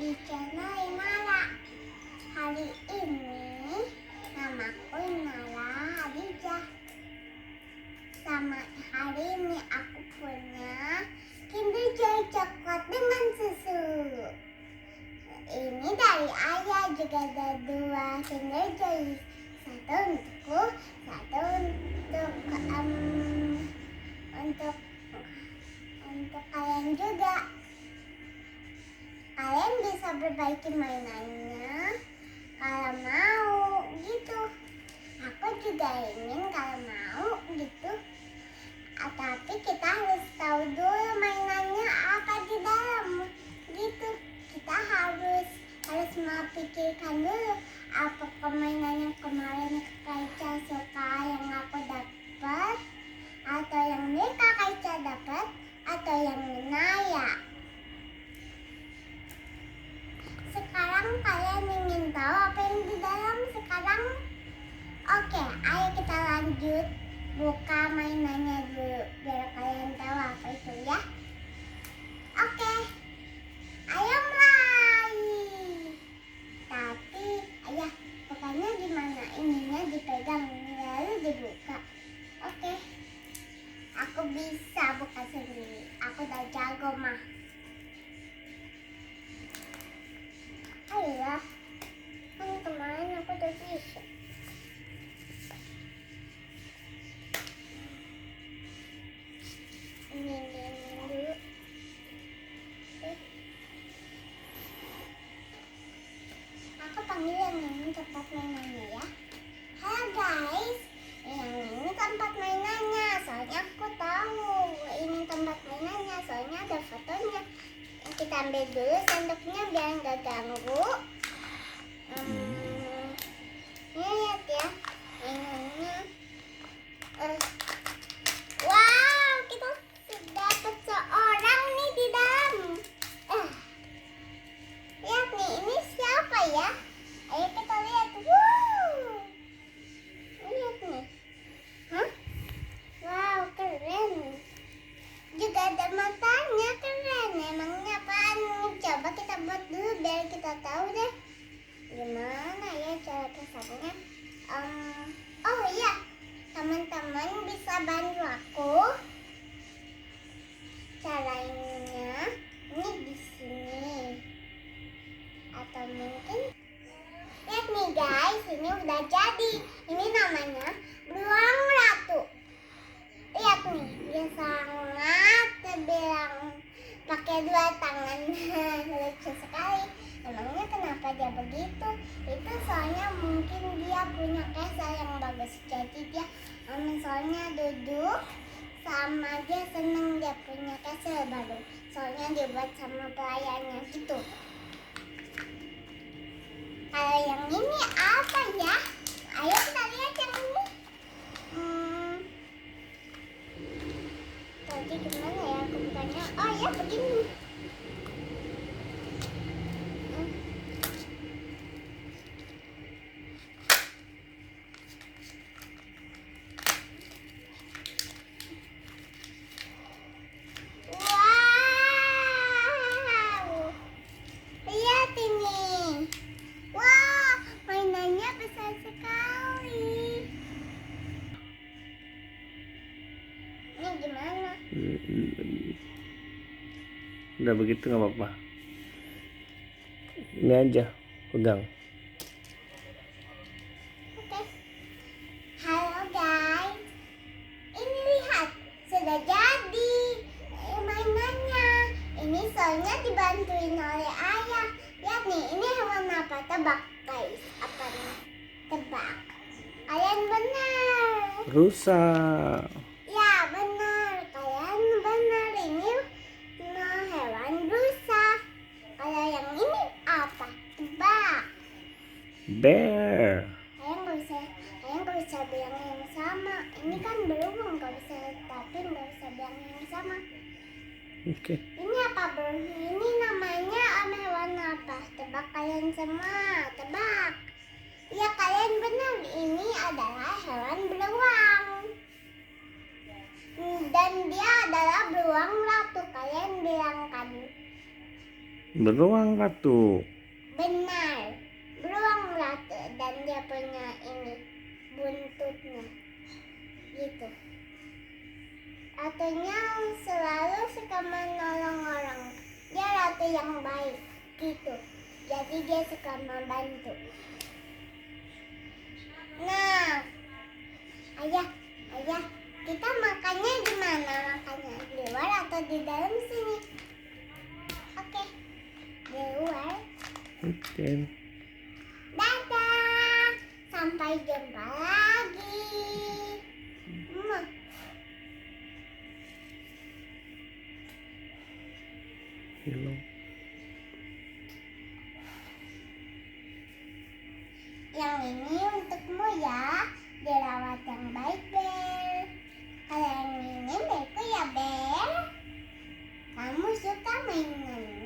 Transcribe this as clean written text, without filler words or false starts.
di channel Inara. Hari ini namaku Inara Khadijah. Sama hari ini aku punya Kinderjoy coklat dengan susu. Ini dari ayah, juga ada 2 Kinderjoy. Satu untukku, satu untuk kalian juga. Kalian bisa perbaiki mainannya kalau mau gitu. Aku juga ingin kalau mau gitu. Tapi kita harus tahu dulu mainannya apa di dalam gitu. Kita harus memikirkan dulu apa mainan yang kemarin Khadijah suka yang aku dapat, atau yang mereka Khadijah dapat, atau yang Naya. Sekarang kalian ingin tahu apa yang di dalam sekarang? Oke, ayo kita lanjut buka mainannya dulu biar kalian tahu apa itu ya. Oke, ayo mulai. Tapi ayah, bukanya gimana? Ininya dipegang lalu dibuka. Oke, aku bisa buka sendiri. Aku udah jago mah. Ayolah, kan kemarin aku udah bisa. Ini dulu. Aku panggil yang ini tempat mainannya ya. Halo guys, yang ini tempat mainannya. Soalnya aku tahu ini tempat mainannya. Soalnya ada fotonya. Kita ambil dulu sendoknya biar nggak ganggu. Ini lihat ya mainannya. Wow, kita sudah dapat seorang nih di dalam. Lihat nih, ini siapa ya? Ayo kita lihat. Wow, lihat nih. Hah? Wow, keren. Juga ada matanya, keren. Emangnya apaan? Coba kita buat dulu biar kita tahu deh gimana ya cara pasangnya. Oh iya, teman-teman bisa bantu aku. Caranya ini di sini. Atau mungkin lihat nih guys, ini udah jadi. Ini namanya beruang ratu. Lihat nih, dia sangat terbilang pakai 2 tangan. Lucu sekali. Emangnya kenapa dia begitu? Itu soalnya mungkin dia punya kesal yang bagus. Jadi dia soalnya duduk sama dia seneng dia punya kesal baru. Soalnya dibuat sama pelayannya gitu. Kalau yang ini apa ya? Ayo kita lihat yang ini. Tadi gimana ya aku bukanya? Oh ya begini. Wow, lihat ini. Wah, mainannya besar sekali. Ini gimana? Udah begitu nggak apa-apa. Ini aja, pegang. Oke. Halo guys. Ini lihat, sudah jadi mainannya. Ini soalnya dibantuin oleh ayah. Lihat nih, ini hewan apa? Tebak guys. Apa nih? Tebak. Kalian benar. Rusa. Ya benar, kalian benar. Ini hewan rusa. Kalau yang ini apa? Tebak. Bear. Kalian nggak bisa bilang yang sama. Ini kan beruang, nggak bisa, tapi nggak bisa bilang yang sama. Oke. Ini apa bro? Ini namanya hewan apa? Tebak kalian semua, tebak. Ya kalian benar, ini adalah hewan beruang. Dan dia adalah beruang ratu. Kalian bilang kan? Beruang ratu. Benar, beruang ratu dan dia punya ini buntutnya, gitu. Ratunya selalu suka menolong orang. Dia ratu yang baik, gitu. Jadi dia suka membantu. Nah, ayah, kita makannya di mana? Makannya di luar atau di dalam sini? Oke, di luar. Oke. Dadah, sampai jumpa lagi. Muah. Hello. Yang ini untukmu ya, dirawat yang baik, Bel. Kalau yang ini milikku ya, Bel. Kamu suka mainan